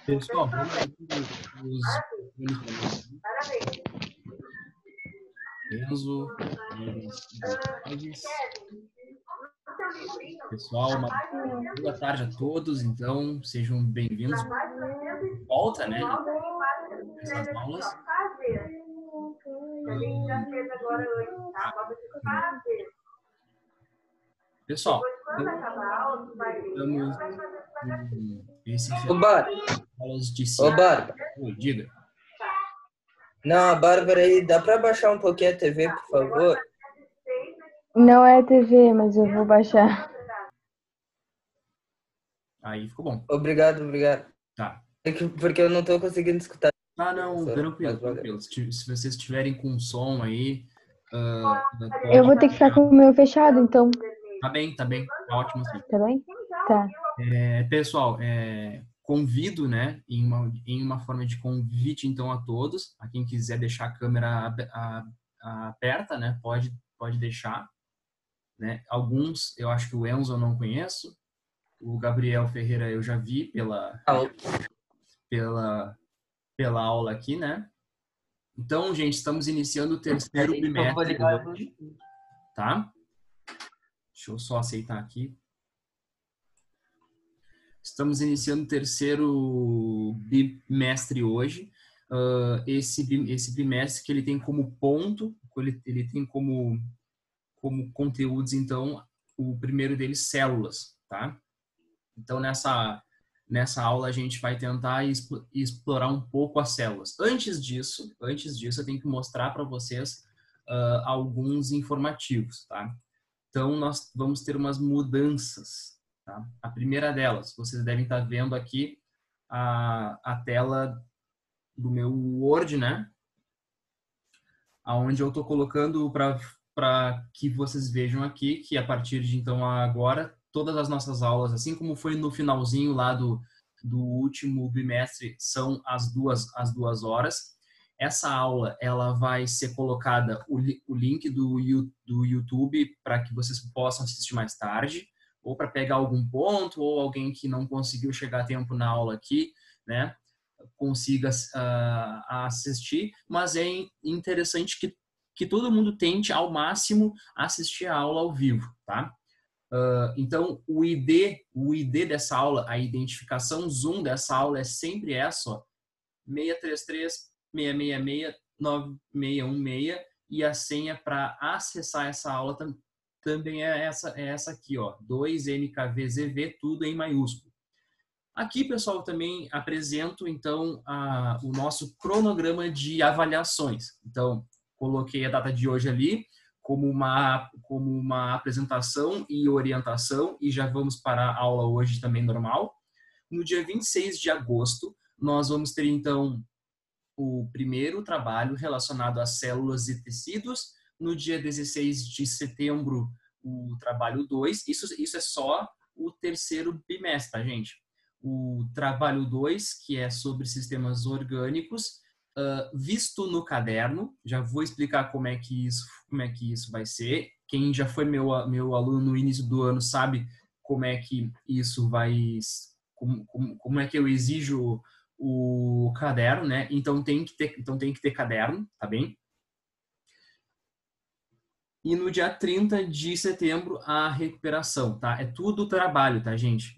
Pessoal, vamos abrir os microfones para nós. Enzo, Alves. Pessoal, uma boa tarde a todos. Então, sejam bem-vindos de volta, né? Essas aulas. Pessoal, estamos esse Ô, Bárbara. aulas de Ô, ciência. Bárbara. Diga. Não, a Bárbara aí, dá pra baixar um pouquinho a TV, por favor? Não é TV, mas eu vou baixar. Aí ficou bom. Obrigado. Tá. Porque eu não tô conseguindo escutar. Ah, não, tranquilo. Se vocês estiverem com som aí... Eu vou ter que ficar com o meu fechado, então. Tá bem. Tá ótimo assim. Tá bem? Tá. Pessoal, convido, né, em uma forma de convite, então, a todos, a quem quiser deixar a câmera aberta, né, pode deixar, né, alguns, eu acho que o Enzo eu não conheço, o Gabriel Ferreira eu já vi pela aula aqui, né, então, gente, estamos iniciando o terceiro bimestre hoje, tá? Deixa eu só aceitar aqui. Estamos iniciando o terceiro bimestre hoje. Esse bimestre que ele tem como ponto, ele tem como conteúdos, então, o primeiro deles, células, tá? Então, nessa aula, a gente vai tentar explorar um pouco as células. Antes disso, eu tenho que mostrar para vocês alguns informativos, tá? Então, nós vamos ter umas mudanças. Tá? A primeira delas, vocês devem estar vendo aqui a tela do meu Word, né? Onde eu estou colocando para que vocês vejam aqui que a partir de então agora, todas as nossas aulas, assim como foi no finalzinho lá do último bimestre, são as duas horas. Essa aula ela vai ser colocada o link do YouTube para que vocês possam assistir mais tarde, ou para pegar algum ponto, ou alguém que não conseguiu chegar a tempo na aula aqui, né, consiga assistir, mas é interessante que todo mundo tente ao máximo assistir a aula ao vivo, tá? Então, o ID dessa aula, a identificação Zoom dessa aula é sempre essa, ó, 633-666-9616, e a senha para acessar essa aula também é essa aqui, ó, 2NKVZV, tudo em maiúsculo. Aqui, pessoal, também apresento, então, o nosso cronograma de avaliações. Então, coloquei a data de hoje ali como uma apresentação e orientação, e já vamos para a aula hoje também normal. No dia 26 de agosto, nós vamos ter, então, o primeiro trabalho relacionado às células e tecidos. No dia 16 de setembro, o trabalho 2. Isso é só o terceiro bimestre, tá, gente? O trabalho 2, que é sobre sistemas orgânicos, visto no caderno. Já vou explicar como é que isso vai ser. Quem já foi meu aluno no início do ano sabe como é que isso vai... Como é que eu exijo o caderno, né? Então tem que ter caderno, tá bem? E no dia 30 de setembro, a recuperação, tá? É tudo trabalho, tá, gente?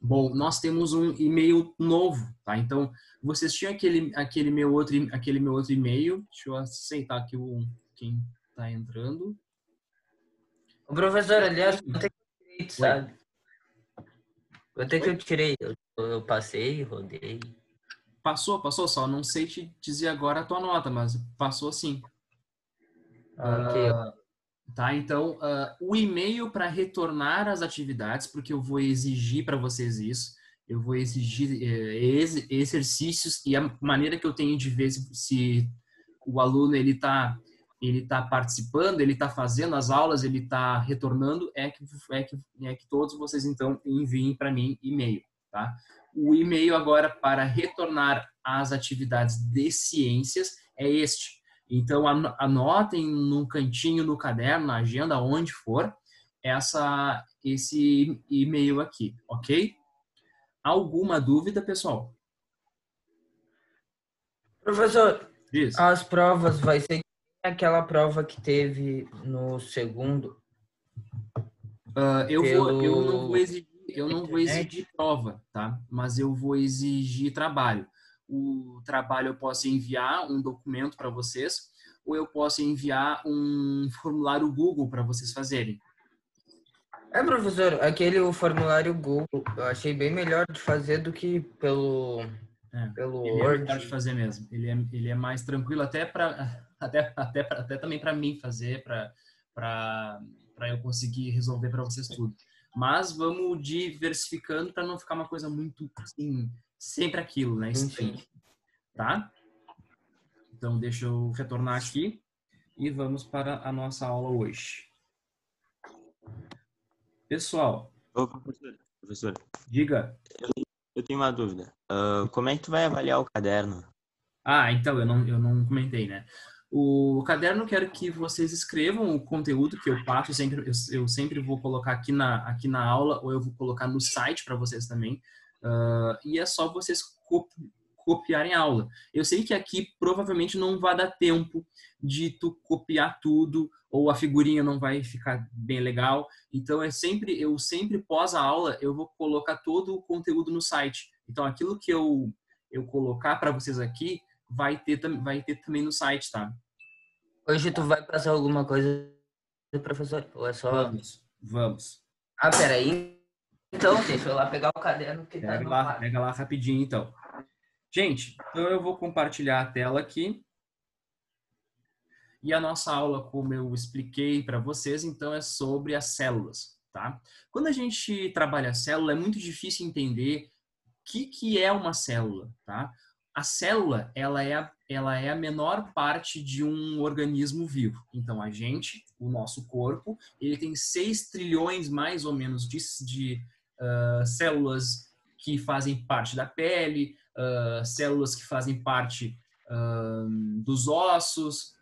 Bom, nós temos um e-mail novo, tá? Então, vocês tinham aquele meu outro e-mail. Deixa eu aceitar aqui quem tá entrando. O professor, aliás, até que eu tirei, sabe? Até que eu tirei, eu passei, rodei. Passou, só não sei te dizer agora a tua nota, mas passou sim. Ok. Tá, então, o e-mail para retornar às atividades, porque eu vou exigir para vocês isso, eu vou exigir exercícios, e a maneira que eu tenho de ver se o aluno ele tá participando, ele está fazendo as aulas, ele está retornando, é que todos vocês então enviem para mim e-mail, tá? O e-mail agora para retornar às atividades de ciências é este. Então, anotem num cantinho no caderno, na agenda, onde for, esse e-mail aqui, ok? Alguma dúvida, pessoal? Professor, Diz. as provas vai ser aquela prova que teve no segundo Eu não vou exigir internet? prova, tá? Mas eu vou exigir trabalho. O trabalho eu posso enviar um documento para vocês, ou eu posso enviar um formulário Google para vocês fazerem. Professor, aquele o formulário Google, eu achei bem melhor de fazer do que pelo Ele é melhor de Word. fazer mesmo. Ele é mais tranquilo até para até também para mim fazer, para eu conseguir resolver para vocês tudo. Mas vamos diversificando para não ficar uma coisa muito assim, sempre aquilo, né? Enfim. Estanque, tá? Então deixa eu retornar aqui e vamos para a nossa aula hoje. Pessoal, Ô, professor, diga. eu tenho uma dúvida. Como é que tu vai avaliar o caderno? Então, eu não comentei, né? O caderno, eu quero que vocês escrevam o conteúdo que eu passo, eu sempre vou colocar aqui na aula, ou eu vou colocar no site para vocês também. E é só vocês copiarem a aula. Eu sei que aqui provavelmente não vai dar tempo de tu copiar tudo, ou a figurinha não vai ficar bem legal. Então, eu sempre pós a aula, eu vou colocar todo o conteúdo no site. Então, aquilo que eu colocar para vocês aqui, vai ter também no site, tá? Hoje tu vai passar alguma coisa, professor? Ou é só... Vamos. Peraí. Então, deixa eu lá pegar o caderno que tá no quarto. Pega lá rapidinho, então. Gente, então eu vou compartilhar a tela aqui. E a nossa aula, como eu expliquei para vocês, então é sobre as células, tá? Quando a gente trabalha a célula, é muito difícil entender o que é uma célula, tá? A célula, ela é a menor parte de um organismo vivo. Então, o nosso corpo, ele tem 6 trilhões, mais ou menos, de células que fazem parte da pele, células que fazem parte dos ossos,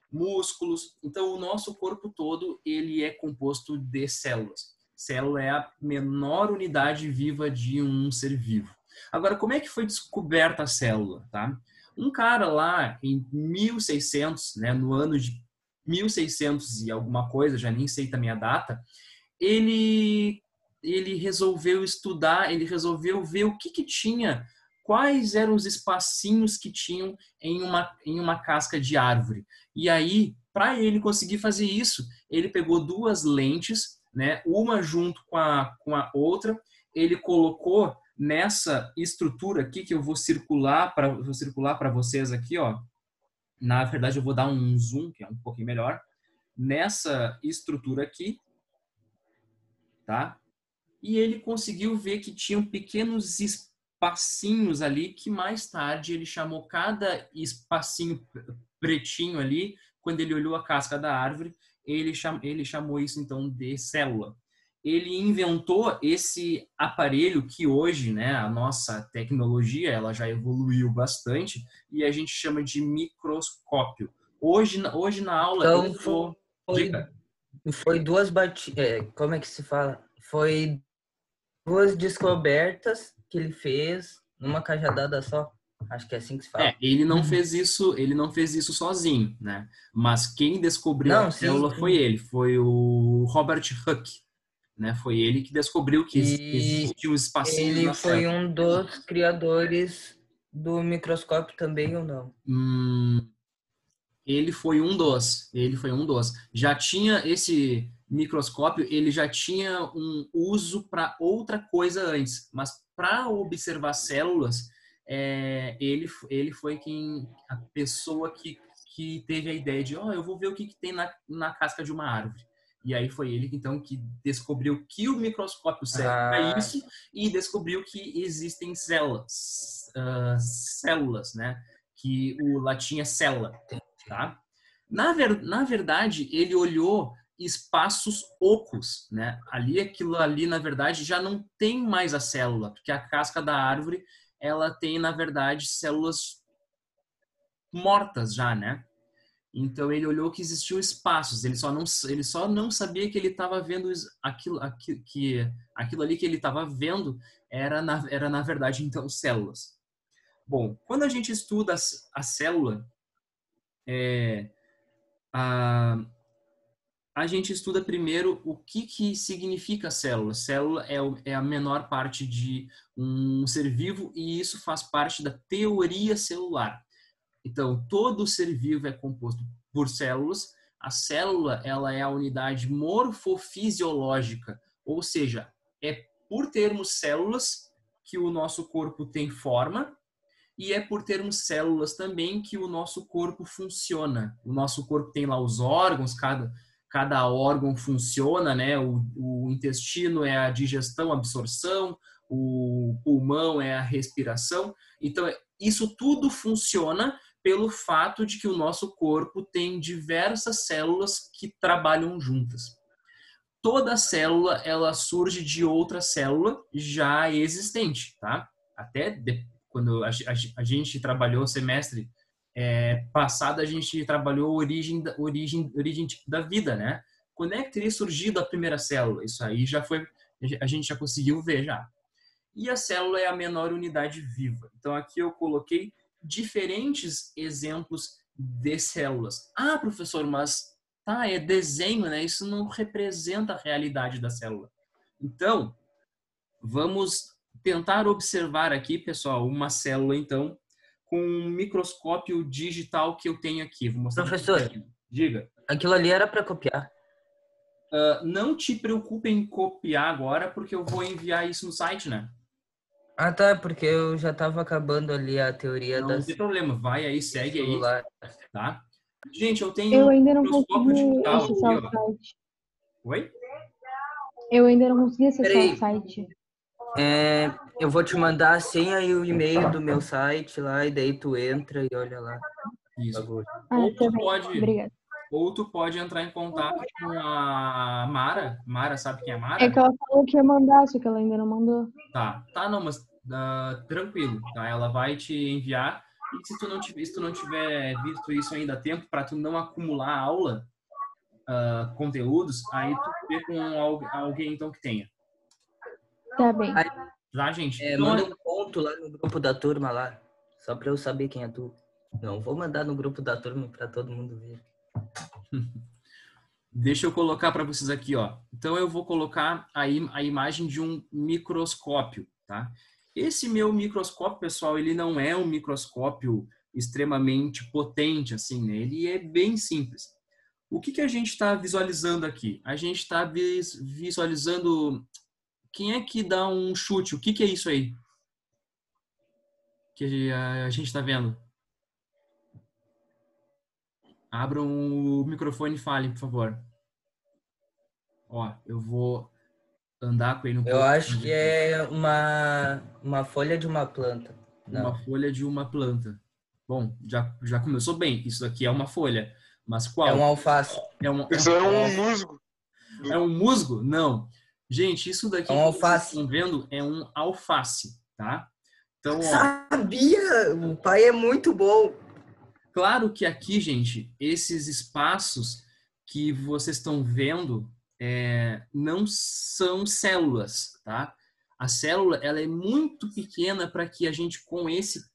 músculos. Então, o nosso corpo todo, ele é composto de células. Célula é a menor unidade viva de um ser vivo. Agora, como é que foi descoberta a célula, tá? Um cara lá em 1600, né, no ano de 1600 e alguma coisa, já nem sei também a data, ele resolveu estudar, ele resolveu ver o que tinha, quais eram os espacinhos que tinham em uma casca de árvore. E aí, para ele conseguir fazer isso, ele pegou duas lentes, né, uma junto com a outra, ele colocou nessa estrutura aqui que eu vou circular para vocês aqui, ó. Na verdade, eu vou dar um zoom, que é um pouquinho melhor, nessa estrutura aqui, tá? E ele conseguiu ver que tinham pequenos espacinhos ali que mais tarde ele chamou cada espacinho pretinho ali, quando ele olhou a casca da árvore, ele chamou isso então de célula. Ele inventou esse aparelho que hoje, né, a nossa tecnologia, ela já evoluiu bastante e a gente chama de microscópio. Hoje na aula Então, eu vou... foi duas batidas, como é que se fala? Foi duas descobertas que ele fez numa cajadada só. Acho que é assim que se fala. Ele não fez isso sozinho, né? Mas quem descobriu a Não, célula sim. foi o Robert Hooke, né? Foi ele que descobriu que existiam espacinhos Ele na foi célula. um dos criadores do microscópio também ou não? Ele foi um dos. Já tinha esse microscópio, ele já tinha um uso para outra coisa antes, mas para observar células, ele foi a pessoa que teve a ideia de, eu vou ver o que tem na casca de uma árvore. E aí foi ele então que descobriu que o microscópio serve para isso e descobriu que existem células, né? Que o latim é célula. Tá? Na verdade, ele olhou espaços ocos, né? Aquilo ali, na verdade, já não tem mais a célula, porque a casca da árvore, ela tem, na verdade, células mortas já, né? Então ele olhou que existiam espaços, ele só não sabia que ele estava vendo aquilo ali que ele estava vendo era na verdade então células. Bom, quando a gente estuda a célula, a gente estuda primeiro o que significa célula. Célula é a menor parte de um ser vivo e isso faz parte da teoria celular. Então, todo ser vivo é composto por células. A célula, ela é a unidade morfofisiológica, ou seja, é por termos células que o nosso corpo tem forma e é por termos células também que o nosso corpo funciona. O nosso corpo tem lá os órgãos, cada órgão funciona, né? O intestino é a digestão, absorção, o pulmão é a respiração. Então, isso tudo funciona pelo fato de que o nosso corpo tem diversas células que trabalham juntas. Toda célula, ela surge de outra célula já existente, tá? Quando a gente trabalhou semestre passado, a gente trabalhou origem tipo da vida, né? Quando é que teria surgido a primeira célula? Isso aí a gente já conseguiu ver já. E a célula é a menor unidade viva. Então aqui eu coloquei diferentes exemplos de células. Ah, professor, mas é desenho, né? Isso não representa a realidade da célula. Então, vamos tentar observar aqui, pessoal, uma célula, então, com um microscópio digital que eu tenho aqui. Vou mostrar. Professor, diga. Aquilo ali era para copiar. Não te preocupe em copiar agora, porque eu vou enviar isso no site, né? Ah, tá, porque eu já estava acabando ali a teoria Não tem problema, vai aí, segue celular. aí, tá? Gente, eu tenho Eu ainda não microscópio consegui digital acessar aqui, o ó. site. Oi? Eu ainda não consegui acessar Peraí. o site. Eu vou te mandar a senha e o e-mail do meu site lá, e daí tu entra e olha lá. Isso. Por favor. Obrigada. Ou tu pode entrar em contato com a Mara. Mara, sabe quem é a Mara? É que ela falou que ia mandar, só que ela ainda não mandou. Tá, não, mas tranquilo, tá? Ela vai te enviar. E se tu não tiver visto isso ainda a tempo, para tu não acumular aula, conteúdos, aí tu vê com alguém então que tenha. Tá bem. Tá, gente? Então, Manda um ponto lá no grupo da turma lá, só para eu saber quem é tu. Não, vou mandar no grupo da turma para todo mundo ver. Deixa eu colocar para vocês aqui, ó. Então eu vou colocar a imagem de um microscópio, tá? Esse meu microscópio, pessoal, ele não é um microscópio extremamente potente, assim, né? Ele é bem simples. O que a gente está visualizando aqui? A gente está visualizando... Quem é que dá um chute? O que é isso aí? Que a gente está vendo? Abram o microfone e falem, por favor. Ó, eu vou andar com ele um pouco. Eu acho que é uma folha de uma planta. Não. Uma folha de uma planta. Bom, já começou bem. Isso aqui é uma folha. Mas qual? É um alface. Isso é um musgo. É um musgo? Não. Gente, isso daqui É um que alface. vocês estão vendo é um alface, tá? Então, ó, Sabia! O pai é muito bom. claro que aqui, gente, esses espaços que vocês estão vendo não são células, tá? A célula, ela é muito pequena para que a gente, com esse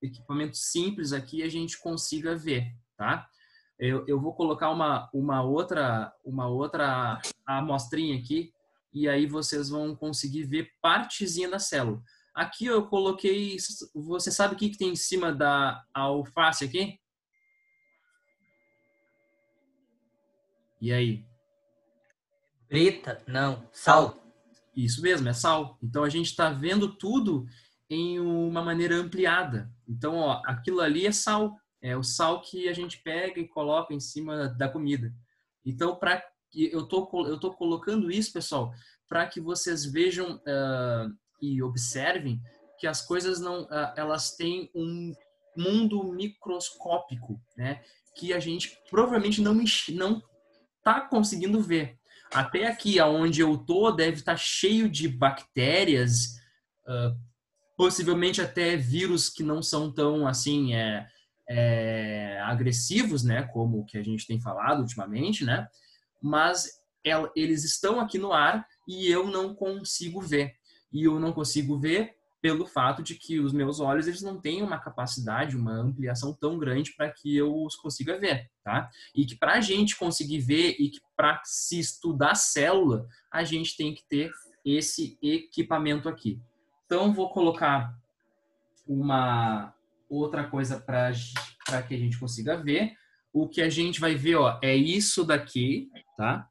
equipamento simples aqui, a gente consiga ver, tá? Eu vou colocar uma outra amostrinha aqui e aí vocês vão conseguir ver partezinha da célula. Aqui eu coloquei... Você sabe o que tem em cima da alface aqui? E aí? Brita? Não. Sal. Isso mesmo, é sal. Então a gente está vendo tudo em uma maneira ampliada. Então, ó, aquilo ali é sal. É o sal que a gente pega e coloca em cima da comida. Então, eu tô colocando isso, pessoal, para que vocês vejam e observem que as coisas elas têm um mundo microscópico, né? Que a gente provavelmente não está conseguindo ver. Até aqui, aonde eu tô, deve estar cheio de bactérias, possivelmente até vírus que não são tão assim agressivos, né, como o que a gente tem falado ultimamente, né, mas eles estão aqui no ar e eu não consigo ver. E eu não consigo ver pelo fato de que os meus olhos eles não têm uma capacidade, uma ampliação tão grande para que eu os consiga ver, tá? E que para a gente conseguir ver e que para se estudar célula, a gente tem que ter esse equipamento aqui. Então, vou colocar uma outra coisa para que a gente consiga ver. O que a gente vai ver, ó, é isso daqui, tá?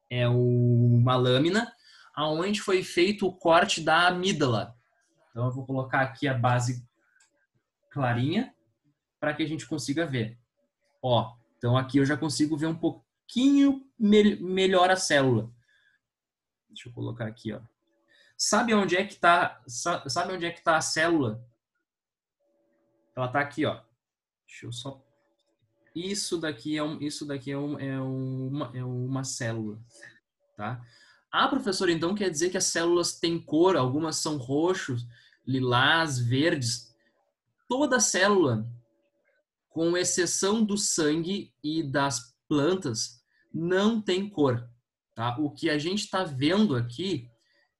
É uma lâmina aonde foi feito o corte da amígdala. Então, eu vou colocar aqui a base clarinha para que a gente consiga ver. Ó, então aqui eu já consigo ver um pouquinho melhor a célula. Deixa eu colocar aqui, ó. Sabe onde é que tá a célula? Ela tá aqui, ó. Deixa eu só. Isso daqui é uma célula, tá? Ah, professor, então quer dizer que as células têm cor, algumas são roxos, lilás, verdes. Toda célula, com exceção do sangue e das plantas, não tem cor, tá? O que a gente está vendo aqui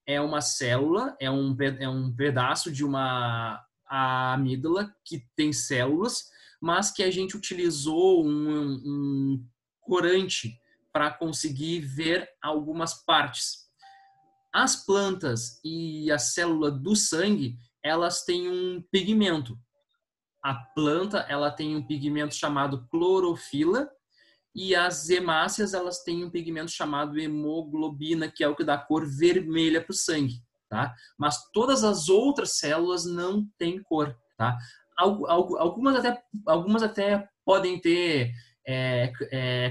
é uma célula, é um pedaço de uma amígdala que tem células, mas que a gente utilizou um corante para conseguir ver algumas partes. As plantas e a célula do sangue, elas têm um pigmento. A planta, ela tem um pigmento chamado clorofila e as hemácias, elas têm um pigmento chamado hemoglobina, que é o que dá cor vermelha para o sangue, tá? Mas todas as outras células não têm cor, tá? Algumas até podem ter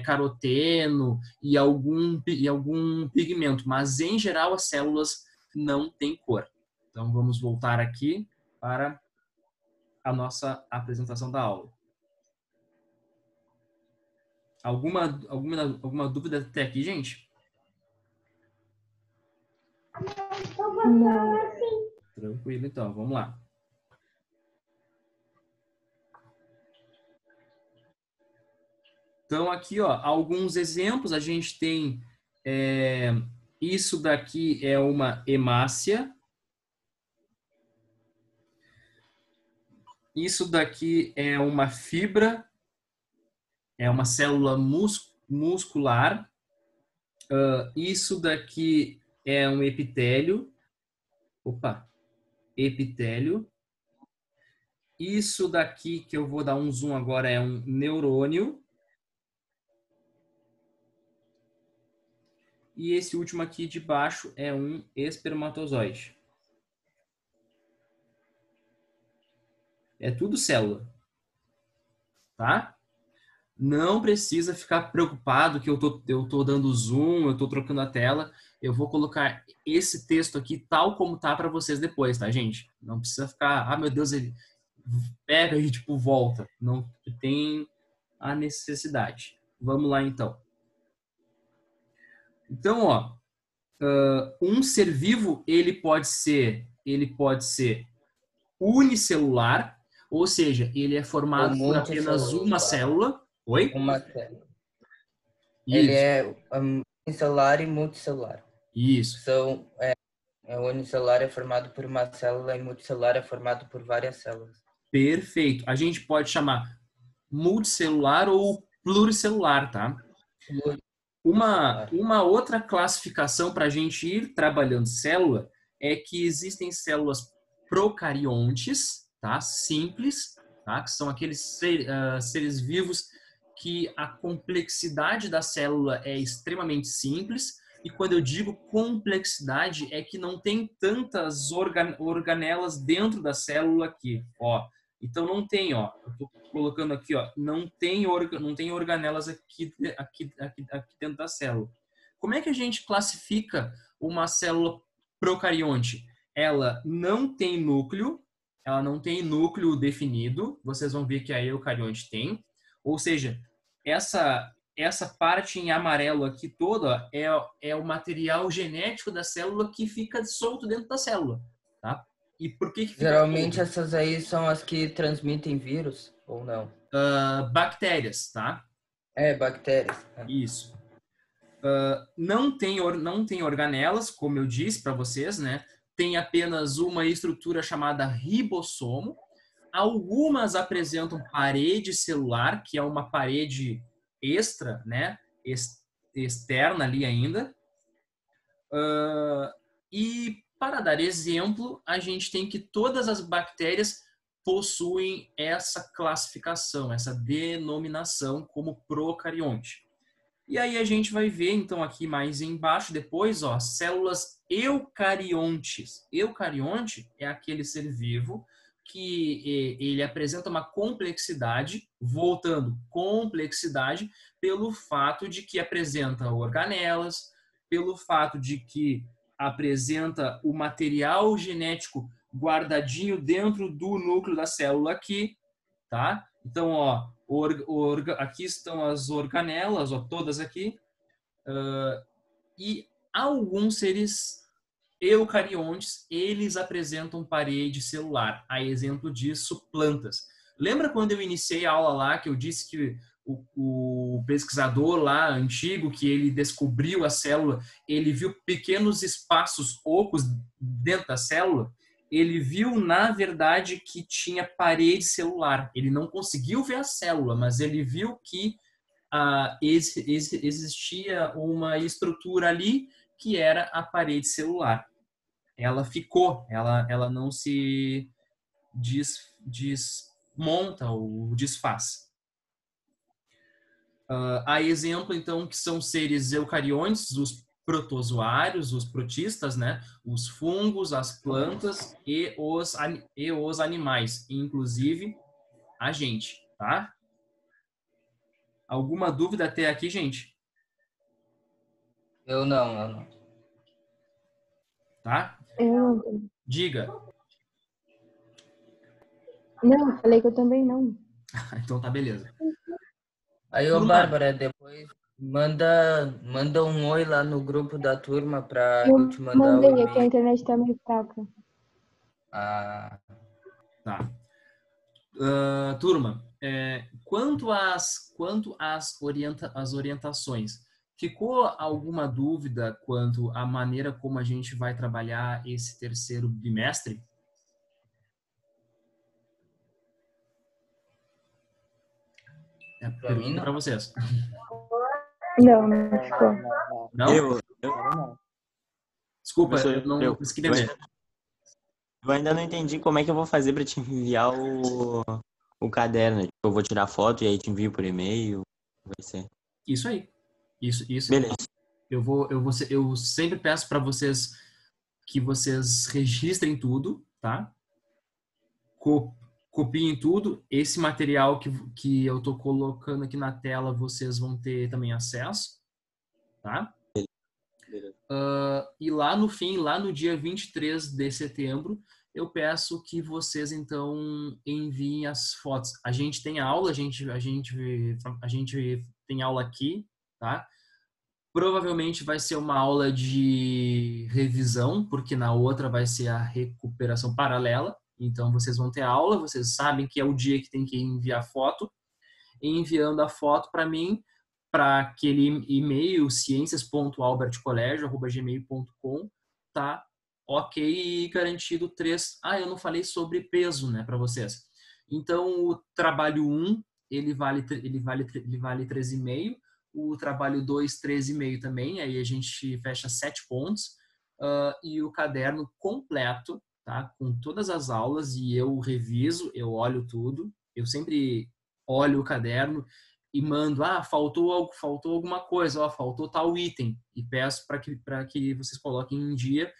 caroteno e algum pigmento, mas em geral as células não têm cor. Então vamos voltar aqui para a nossa apresentação da aula. Alguma dúvida até aqui, gente? Não. Tranquilo, então, vamos lá. Então, aqui, ó, alguns exemplos. A gente tem isso daqui é uma hemácia. Isso daqui é uma fibra, é uma célula muscular. Isso daqui é um epitélio. Opa, epitélio. Isso daqui que eu vou dar um zoom agora é um neurônio. E esse último aqui de baixo é um espermatozoide. É tudo célula. Tá? Não precisa ficar preocupado que eu tô dando zoom, eu tô trocando a tela. Eu vou colocar esse texto aqui tal como tá para vocês depois, tá, gente? Não precisa ficar, ah, meu Deus, ele pega e tipo volta. Não tem a necessidade. Vamos lá, então. Então, ó, um ser vivo, ele pode ser unicelular, ou seja, ele é formado por apenas uma célula. Oi? Uma célula. Isso. Ele é unicelular e multicelular. Isso. São, unicelular é formado por uma célula e multicelular é formado por várias células. Perfeito. A gente pode chamar multicelular ou pluricelular, tá? Uma outra classificação para a gente ir trabalhando célula é que existem células procariontes, tá? Simples, tá? Que são aqueles seres vivos que a complexidade da célula é extremamente simples. E quando eu digo complexidade, é que não tem tantas organelas dentro da célula aqui, ó. Então não tem, ó. Eu tô colocando aqui, ó. Não tem organelas aqui dentro da célula. Como é que a gente classifica uma célula procarionte? Ela não tem núcleo, ela não tem núcleo definido. Vocês vão ver que a eucarionte tem. Ou seja, essa parte em amarelo aqui toda é o material genético da célula que fica solto dentro da célula, tá? E por que fica Geralmente solto? essas aí são as que transmitem vírus, ou não? bactérias, tá? Bactérias. Isso. Não tem organelas, como eu disse para vocês, né? Tem apenas uma estrutura chamada ribossomo. Algumas apresentam parede celular, que é uma parede extra, né? Externa ali ainda. E para dar exemplo, a gente tem que todas as bactérias possuem essa classificação, essa denominação como procarionte. E aí a gente vai ver, então, aqui mais embaixo, depois, ó, células eucariontes. Eucarionte é aquele ser vivo que ele apresenta uma complexidade, voltando, complexidade, pelo fato de que apresenta organelas, pelo fato de que apresenta o material genético guardadinho dentro do núcleo da célula aqui, tá? Então, ó, aqui estão as organelas, ó, todas aqui, e alguns seres eucariontes, eles apresentam parede celular, a exemplo disso, plantas. Lembra quando eu iniciei a aula lá, que eu disse que o pesquisador lá, antigo, que ele descobriu a célula, ele viu pequenos espaços ocos dentro da célula? Ele viu, na verdade, que tinha parede celular. Ele não conseguiu ver a célula, mas ele viu que existia uma estrutura ali que era a parede celular. Ela ficou, ela não se desmonta ou desfaz. Há exemplo, então, que são seres eucariontes, os protozoários, os protistas, né? Os fungos, as plantas e os animais, inclusive a gente, tá? Alguma dúvida até aqui, gente? Eu não. Tá? Eu Diga. não, falei que eu também não. Então tá, beleza. Aí, ô Turma, Bárbara, depois manda um oi lá no grupo da turma pra Eu eu te mandar o mandei, é que a e-mail. internet tá meio fraca. Ah, tá. Turma, as orientações, ficou alguma dúvida quanto à maneira como a gente vai trabalhar esse terceiro bimestre? É pra mim pergunta para não. vocês. Não ficou. Não? Eu, Desculpa, professor, eu não consegui entender. eu ainda não entendi como é que eu vou fazer para te enviar o caderno. Tipo, eu vou tirar foto e aí te envio por e-mail. Vai ser. Isso aí. Isso. Beleza. Eu sempre peço para vocês que vocês registrem tudo, tá? Copiem tudo. Esse material que eu tô colocando aqui na tela, vocês vão ter também acesso, tá? Beleza. E lá no fim, lá no dia 23 de setembro, eu peço que vocês, então, enviem as fotos. A gente tem aula, a gente tem aula aqui, tá? Provavelmente vai ser uma aula de revisão, porque na outra vai ser a recuperação paralela. Então, vocês vão ter aula, vocês sabem que é o dia que tem que enviar foto. Enviando a foto para mim, para aquele e-mail ciências.albertcolégio@gmail.com, tá? Ok, e garantido 3. Eu não falei sobre peso, né, para vocês. Então, o trabalho 1, ele vale 13,5. O trabalho 2, 13,5 também. Aí a gente fecha 7 pontos. E o caderno completo, tá? Com todas as aulas, e eu reviso, eu olho tudo. Eu sempre olho o caderno e mando, faltou alguma coisa, faltou tal item, e peço para que vocês coloquem em dia,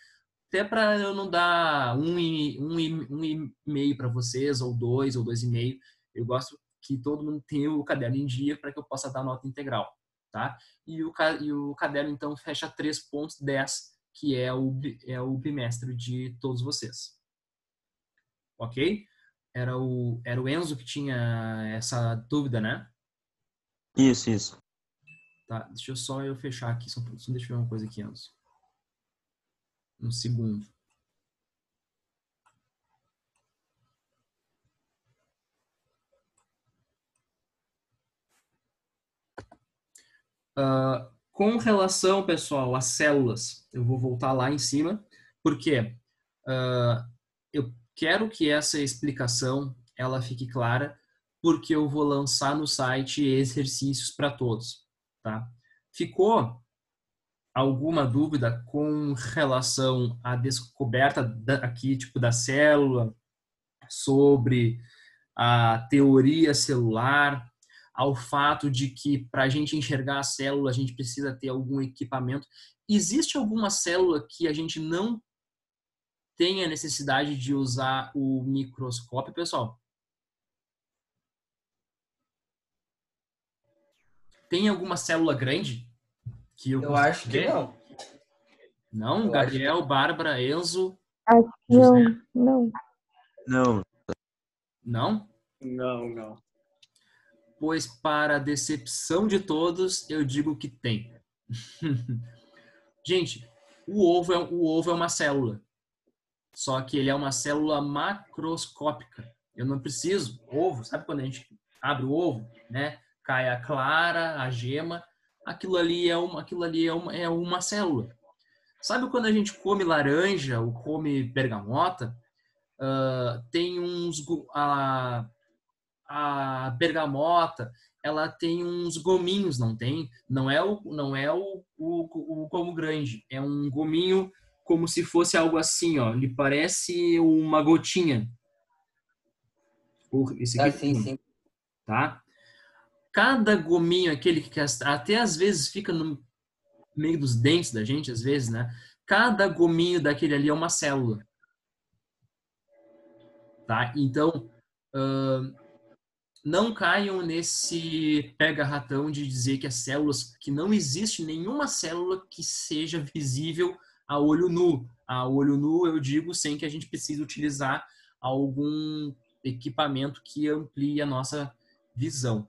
até para eu não dar um e-mail para vocês, ou dois e meio. Eu gosto que todo mundo tenha o caderno em dia para que eu possa dar nota integral, tá? E o caderno, então, fecha 3,10, que é o bimestre de todos vocês. Ok? Era o Enzo que tinha essa dúvida, né? Isso. Tá, deixa eu só fechar aqui, só deixa eu ver uma coisa aqui, Enzo. Um segundo. Com relação, pessoal, às células, eu vou voltar lá em cima, porque eu quero que essa explicação ela fique clara, porque eu vou lançar no site exercícios para todos, tá? Ficou alguma dúvida com relação à descoberta aqui, tipo, da célula, sobre a teoria celular, ao fato de que para a gente enxergar a célula a gente precisa ter algum equipamento? Existe alguma célula que a gente não tem a necessidade de usar o microscópio, pessoal? Tem alguma célula grande que eu Eu consigo acho que ver? não. Não? Eu acho que Gabriel, Bárbara, Enzo, Acho que José? não. Não. Não? Não. Pois, para a decepção de todos, eu digo que tem. Gente, o ovo é uma célula. Só que ele é uma célula macroscópica. Eu não preciso. Ovo, sabe quando a gente abre o ovo, né? Cai a clara, a gema. Aquilo ali é uma célula. Sabe quando a gente come laranja ou come bergamota? Tem a bergamota, ela tem uns gominhos, não tem? Não é o gomo grande, é um gominho como se fosse algo assim, ó. Ele parece uma gotinha. Esse aqui, Sim. tá? Cada gominho, aquele que até às vezes fica no meio dos dentes da gente, às vezes, né? Cada gominho daquele ali é uma célula, tá? Então, não caiam nesse pega-ratão de dizer que as células, que não existe nenhuma célula que seja visível a olho nu. A olho nu, eu digo, sem que a gente precise utilizar algum equipamento que amplie a nossa visão.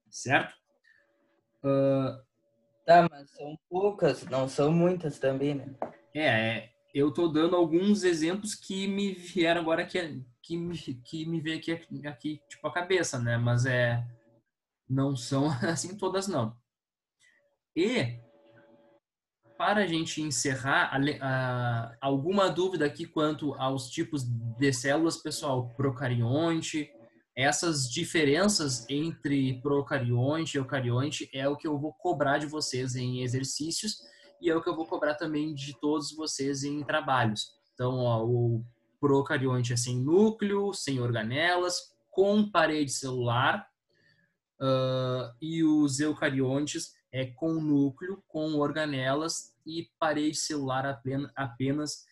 Certo? Tá, mas são poucas, não são muitas também, né? Eu estou dando alguns exemplos que me vieram agora que me veio aqui tipo a cabeça, né? Mas não são assim todas não. E para a gente encerrar, alguma dúvida aqui quanto aos tipos de células, pessoal? Procarionte, essas diferenças entre procarionte e eucarionte é o que eu vou cobrar de vocês em exercícios e é o que eu vou cobrar também de todos vocês em trabalhos. Então, ó, o procarionte é sem núcleo, sem organelas, com parede celular, e os eucariontes é com núcleo, com organelas e parede celular apenas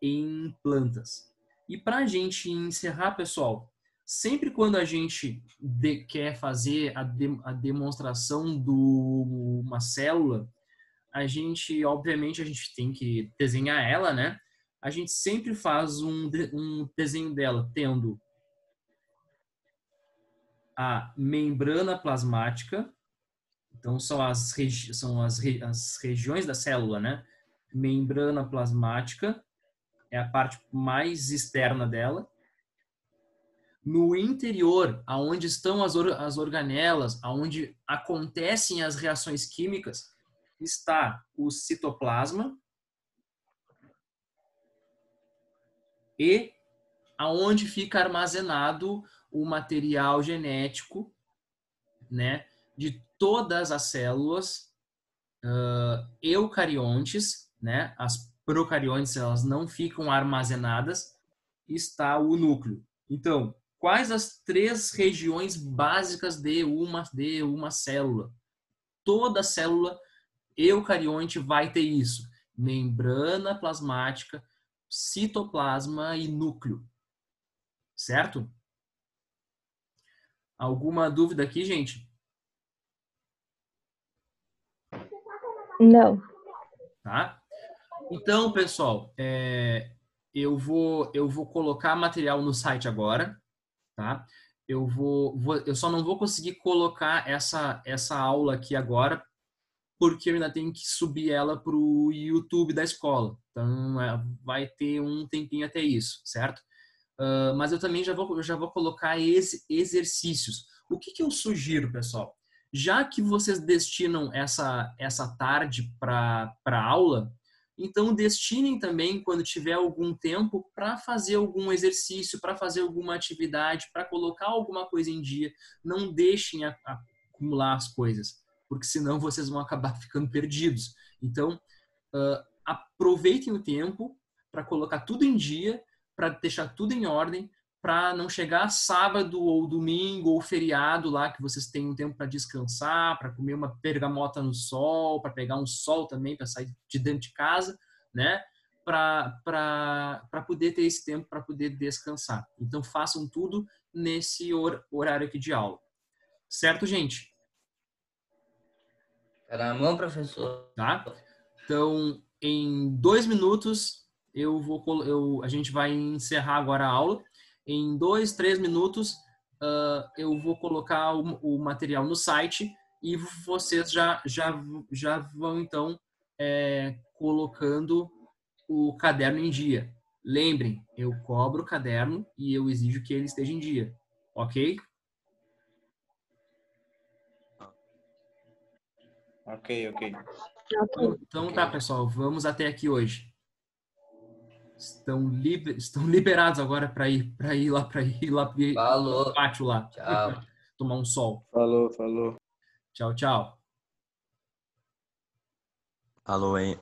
em plantas. E para a gente encerrar, pessoal, sempre quando a gente quer fazer a demonstração de uma célula, obviamente, a gente tem que desenhar ela, né? A gente sempre faz um desenho dela, tendo a membrana plasmática. Então, são as regiões da célula, né? Membrana plasmática é a parte mais externa dela. No interior, aonde estão as organelas, aonde acontecem as reações químicas, está o citoplasma e aonde fica armazenado o material genético, né, de todas as células eucariontes, né? As procariontes, elas não ficam armazenadas, está o núcleo. Então, quais as 3 regiões básicas de uma célula? Toda célula eucarionte vai ter isso: membrana plasmática, citoplasma e núcleo. Certo? Alguma dúvida aqui, gente? Não. Tá? Então, pessoal, eu vou colocar material no site agora, tá? Eu só não vou conseguir colocar essa aula aqui agora, porque eu ainda tenho que subir ela para o YouTube da escola. Então, vai ter um tempinho até isso, certo? Mas eu também já vou colocar exercícios. O que eu sugiro, pessoal? já que vocês destinam essa tarde para aula, então destinem também, quando tiver algum tempo, para fazer algum exercício, para fazer alguma atividade, para colocar alguma coisa em dia. Não deixem acumular as coisas, porque senão vocês vão acabar ficando perdidos. Então, aproveitem o tempo para colocar tudo em dia, para deixar tudo em ordem, para não chegar sábado ou domingo ou feriado lá que vocês têm um tempo para descansar, para comer uma bergamota no sol, para pegar um sol também, para sair de dentro de casa, né? Para poder ter esse tempo para poder descansar. então façam tudo nesse horário aqui de aula. Certo, gente? Tá na mão, professor. Tá? Então, em 2 minutos, a gente vai encerrar agora a aula. Em 2, 3 minutos, eu vou colocar o material no site e vocês já vão, então, colocando o caderno em dia. Lembrem, eu cobro o caderno e eu exijo que ele esteja em dia. Ok? Ok. Ok. Então tá, pessoal, vamos até aqui hoje. Estão liberados agora para ir lá Falou. no pátio lá. Tchau. Tomar um sol. Falou. Tchau, tchau. Alô, hein?